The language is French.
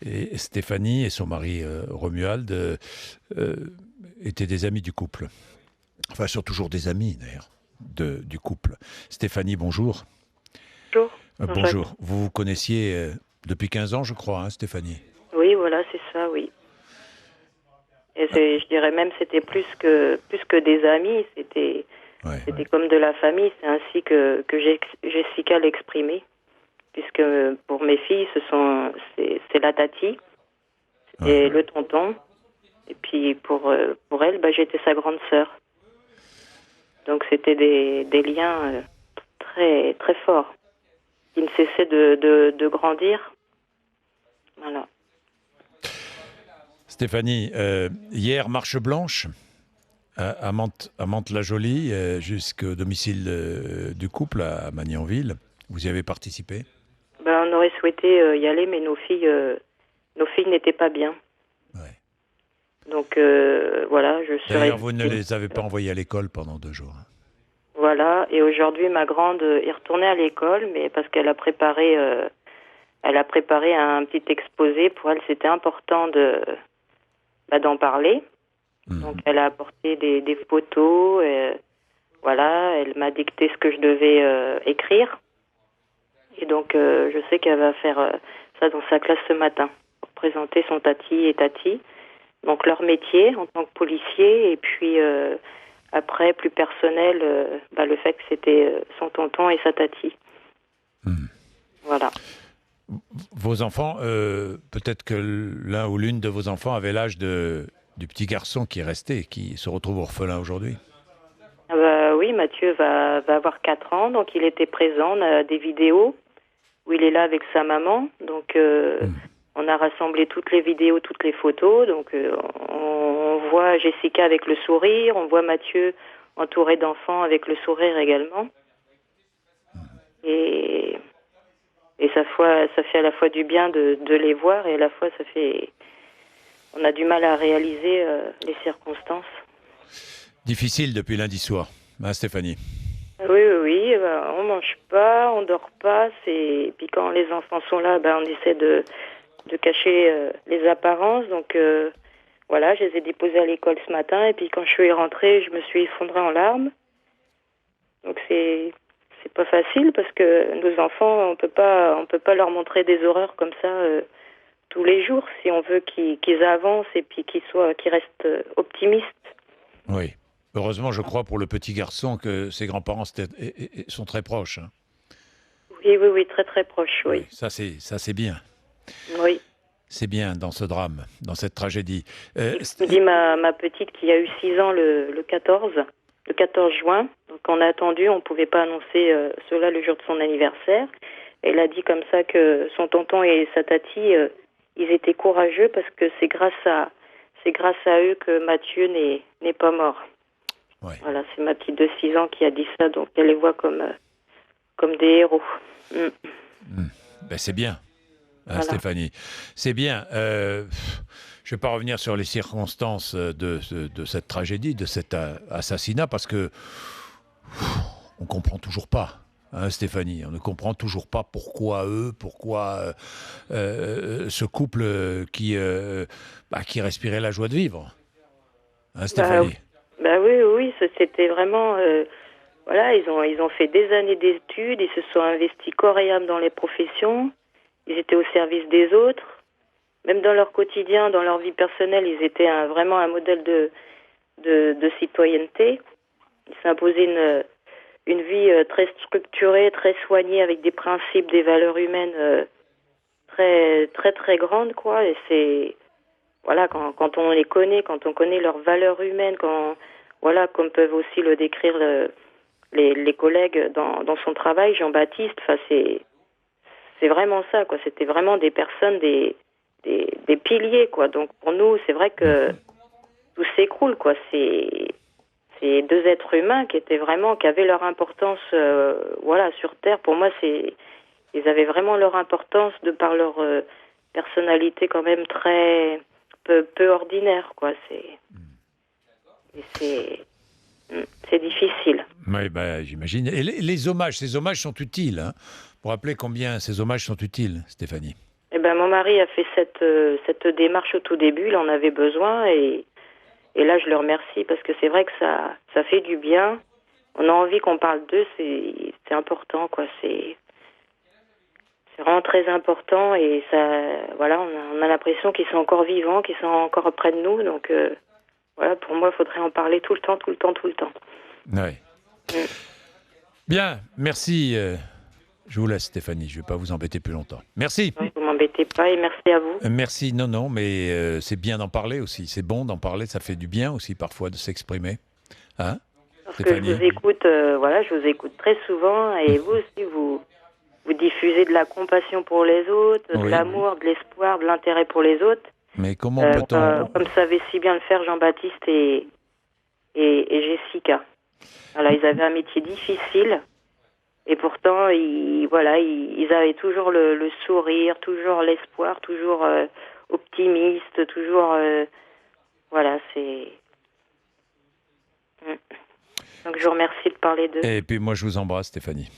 Et Stéphanie et son mari Romuald euh, étaient des amis du couple. Enfin, sont toujours des amis d'ailleurs du couple. Stéphanie, bonjour. Bonjour, Jean-Jacques. Bonjour. Vous vous connaissiez depuis 15 ans, je crois, hein, Stéphanie. Oui, voilà, c'est ça, oui. Et je dirais même c'était plus que des amis, Ouais. c'était comme de la famille. C'est ainsi que Jessica l'exprimait, puisque pour mes filles, c'est la tati, Ouais. c'était le tonton, et puis pour elle, j'étais sa grande sœur. Donc c'était des liens très très forts, qui ne cessaient de grandir. Voilà. Stéphanie, hier, marche blanche à Mantes-la-Jolie, jusqu'au domicile du couple à Magnanville. Vous y avez participé? On aurait souhaité y aller, mais nos filles n'étaient pas bien. Ouais. Donc voilà, je serai. D'ailleurs, vous ne les avez pas envoyés à l'école pendant 2 jours, hein. Voilà, et aujourd'hui ma grande est retournée à l'école, mais parce qu'elle a préparé un petit exposé. Pour elle, c'était important d'en parler. Donc Mhm. elle a apporté des photos. Voilà, elle m'a dicté ce que je devais écrire. Et donc je sais qu'elle va faire ça dans sa classe ce matin pour présenter son tati et tati. Donc leur métier en tant que policier, et puis après, plus personnel, le fait que c'était son tonton et sa tati. Mhm. Voilà. Vos enfants, peut-être que l'un ou l'une de vos enfants avait l'âge du petit garçon qui est resté, qui se retrouve orphelin aujourd'hui. Ah oui, Mathieu va avoir 4 ans, donc il était présent. On a des vidéos où il est là avec sa maman. Donc Mhm. on a rassemblé toutes les vidéos, toutes les photos. Donc on voit Jessica avec le sourire, on voit Mathieu entouré d'enfants avec le sourire également. Et ça fait à la fois du bien de les voir, et à la fois on a du mal à réaliser les circonstances. Difficile depuis lundi soir, hein, Stéphanie. Oui, oui, oui, on mange pas, on dort pas. Et puis quand les enfants sont là, on essaie de cacher les apparences. Donc voilà, je les ai déposés à l'école ce matin, et puis quand je suis rentrée, je me suis effondrée en larmes. Donc c'est pas facile, parce que nos enfants, on peut pas leur montrer des horreurs comme ça tous les jours, si on veut qu'ils avancent, et puis qu'ils restent optimistes. Oui. Heureusement, je crois, pour le petit garçon, que ses grands-parents sont très proches, hein. Oui, oui, oui, très très proche, Oui, oui. ça c'est bien. Oui. C'est bien dans ce drame, dans cette tragédie. Me dit ma petite, qui a eu 6 ans le 14 juin. Donc on a attendu, on ne pouvait pas annoncer cela le jour de son anniversaire. Elle a dit comme ça que son tonton et sa tati, ils étaient courageux, parce que c'est grâce à eux que Mathieu n'est pas mort. ouais. Voilà, c'est ma petite de 6 ans qui a dit ça, donc elle les voit comme des héros. Mm. Hmm. Ben, c'est bien, hein, Voilà. Stéphanie. C'est bien. Je ne vais pas revenir sur les circonstances de cette tragédie, de cet assassinat, parce que on comprend toujours pas, hein, Stéphanie. On ne comprend toujours pas pourquoi eux, pourquoi ce couple qui respirait la joie de vivre, hein, Bah, Stéphanie. oui, oui, oui, c'était vraiment. Voilà, ils ont fait des années d'études, ils se sont investis corps et âme dans les professions, ils étaient au service des autres, même dans leur quotidien, dans leur vie personnelle, ils étaient vraiment un modèle de citoyenneté. Ils s'imposaient une vie très structurée, très soignée, avec des principes, des valeurs humaines très, très, très grandes, quoi. Et voilà, quand on les connaît, quand on connaît leurs valeurs humaines, voilà, comme peuvent aussi le décrire les collègues dans son travail, Jean-Baptiste, enfin, c'est vraiment ça, quoi. C'était vraiment des personnes, des piliers, quoi. Donc pour nous, c'est vrai que tout s'écroule, quoi. C'est deux êtres humains qui avaient leur importance, voilà, sur Terre. Pour moi, ils avaient vraiment leur importance, de par leur personnalité quand même très peu ordinaire, quoi. C'est difficile. Oui, ben, j'imagine. Et les hommages, ces hommages sont utiles, hein, pour rappeler combien ces hommages sont utiles, Stéphanie. Eh ben, mon mari a fait cette démarche au tout début, il en avait besoin et là, je le remercie parce que c'est vrai que ça fait du bien. On a envie qu'on parle d'eux, c'est important, quoi. C'est vraiment très important et ça, voilà, on a l'impression qu'ils sont encore vivants, qu'ils sont encore près de nous. Donc, voilà, pour moi, il faudrait en parler tout le temps, tout le temps, tout le temps. Ouais. Mm. Bien, merci. Je vous laisse, Stéphanie. Je ne vais pas vous embêter plus longtemps. Merci. Vous m'embêtez pas et merci à vous. Merci. Non, mais c'est bien d'en parler aussi. C'est bon d'en parler. Ça fait du bien aussi parfois de s'exprimer. Hein, Parce Stéphanie? que je vous écoute, voilà, je vous écoute très souvent et vous aussi, vous diffusez de la compassion pour les autres, de Oui. l'amour, de l'espoir, de l'intérêt pour les autres. Mais comment peut-on... Comme savaient si bien le faire Jean-Baptiste et Jessica. Alors, ils avaient un métier difficile et pourtant, ils avaient toujours le sourire, toujours l'espoir, toujours optimiste, toujours... voilà, c'est... Donc, je vous remercie de parler d'eux. Et puis moi, je vous embrasse, Stéphanie.